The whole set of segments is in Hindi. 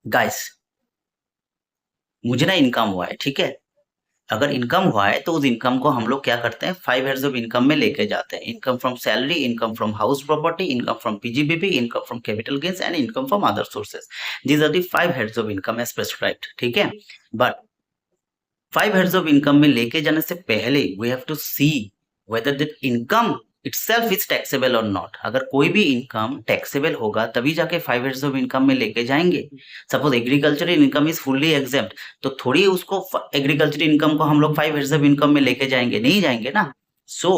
गाइस, मुझे ना इनकम हुआ है, ठीक है। अगर इनकम हुआ है तो उस इनकम को हम लोग क्या करते हैं, 5 हेड्स ऑफ इनकम में लेके जाते हैं। Income from salary, income from house property, income from PGBP, income from capital gains and income from other sources. These are the 5 heads of income as prescribed, ठीक है। बट 5 हेड्स ऑफ इनकम में लेके जाने से पहले we have to see whether that income itself is taxable और नॉट। अगर कोई भी इनकम टैक्सेबल होगा तभी जाके 5 हेड्स ऑफ इनकम में लेके जाएंगे। Suppose agricultural income is fully exempt, तो थोड़ी उसको एग्रीकल्चरल इनकम को हम लोग 5 हेड्स ऑफ इनकम में लेके जाएंगे, नहीं जाएंगे ना। सो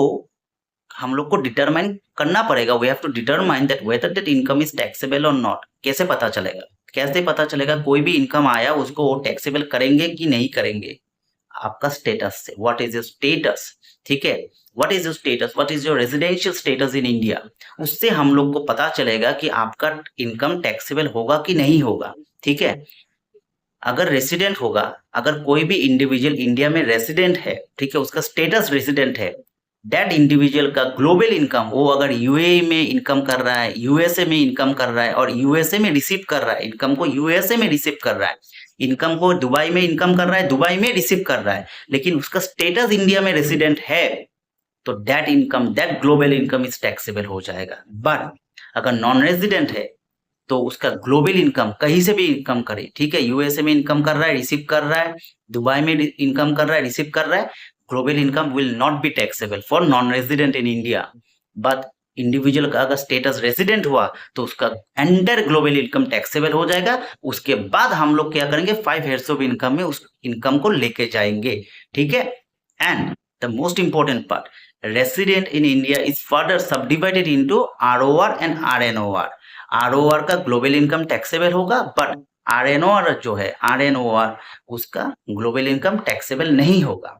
हम लोग को डिटरमाइन करना पड़ेगा, we have to determine that whether that income is taxable और नॉट। कैसे पता चलेगा? कैसे पता चलेगा कोई भी इनकम आया उसको वो टैक्सेबल करेंगे कि नहीं करेंगे? आपका स्टेटस से, व्हाट इज योर स्टेटस, ठीक है। What is your status, what is your residential status in India, उससे हम लोग को पता चलेगा कि आपका इनकम टैक्सेबल होगा कि नहीं होगा, ठीक है। अगर रेसिडेंट होगा, अगर कोई भी इंडिविजुअल इंडिया में रेसिडेंट है, ठीक है, उसका स्टेटस रेसिडेंट है, दैट इंडिविजुअल का ग्लोबल इनकम, वो अगर यूएई में इनकम कर रहा है, यूएसए में इनकम कर रहा है और यूएसए में रिसीव कर रहा है, इनकम को यूएसए में रिसीव कर रहा है, इनकम को दुबई में इनकम कर रहा है, दुबई में रिसीव कर रहा है, लेकिन उसका स्टेटस इंडिया में रेसिडेंट है, तो that income, that global income is taxable हो जाएगा। बट अगर नॉन रेजिडेंट है तो उसका ग्लोबल इनकम कहीं से भी इनकम करे, ठीक है, यूएसए में इनकम कर रहा है, रिसीव कर रहा है, दुबई में इनकम कर रहा है, रिसीव कर रहा है, global income will not be taxable for non resident in India. But individual का अगर स्टेटस रेजिडेंट हुआ तो उसका एंटायर ग्लोबल इनकम टैक्सेबल हो जाएगा। उसके बाद हम लोग क्या करेंगे, 5 हेड्स ऑफ इनकम में उस इनकम को लेके जाएंगे, ठीक है। And the most important part, resident in India is further subdivided into ROR and RNOR. ROR का ग्लोबल इनकम टैक्सेबल होगा, बट आरएनओआर जो है, आरएनओआर, उसका ग्लोबल इनकम टैक्सेबल नहीं होगा।